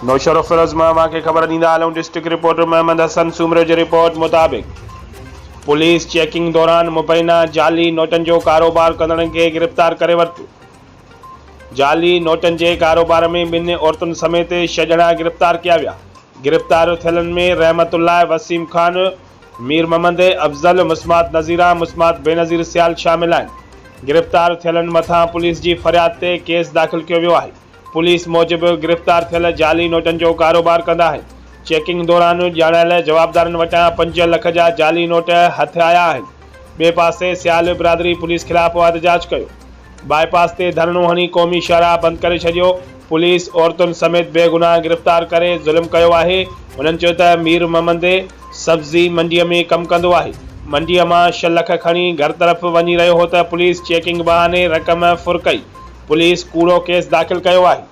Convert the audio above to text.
नौशर फिरोज मामा के खबर ॾींदा हलूं। डिस्ट्रिक्ट रिपोर्टर मोहम्मद हसन सूमरे जी रिपोर्ट मुताबिक़ पुलिस चेकिंग दौरान मुबैना जाली नोटन जो कारोबार कंदड़नि खे गिरफ़्तार करे वरितो। जाली नोटन के कारोबार में 2 औरतुनि समेत 6 ॼणा गिरफ़्तार किया विया। गिरफ़्तार थियलनि में रहमतुल्लाह, वसीम खान, मीर मोहम्मद, अफजल, मुस्मात नज़ीरा, मुस्मात बेनज़ीर सियाल शामिल आहिनि। गिरफ़्तार थियलनि मथां पुलिस जी फरियाद ते केस दाख़िल कियो वियो आहे। पुलिस मूजिब गिरफ़्तार थियल जाली नोटन जो कारोबार कंदा आहिनि। चेकिंग दौरान ॼाणायल जवाबदारनि वटां 5 लख जा जाली नोट हथ आया आहिनि। ॿिए पासे सियाल बिरादरी पुलिस ख़िलाफ़ एहतजाज कयो। बाईपास ते धरणो हणी क़ौमी शाहराह बंदि करे छॾियो। पुलिस औरतुनि समेत बेगुनाह गिरफ़्तार करे ज़ुल्म कयो आहे। उन्हनि चयो त मीर मोहम्मद सब्ज़ी मंडीअ में कमु कंदो आहे। मंडीअ मां 6 लख खणी घर तरफ़ वञी रहियो हो त पुलिस चेकिंग बहाने रक़म फुर कई। पुलिस कूड़ो केस दाख़िल कयो आहे।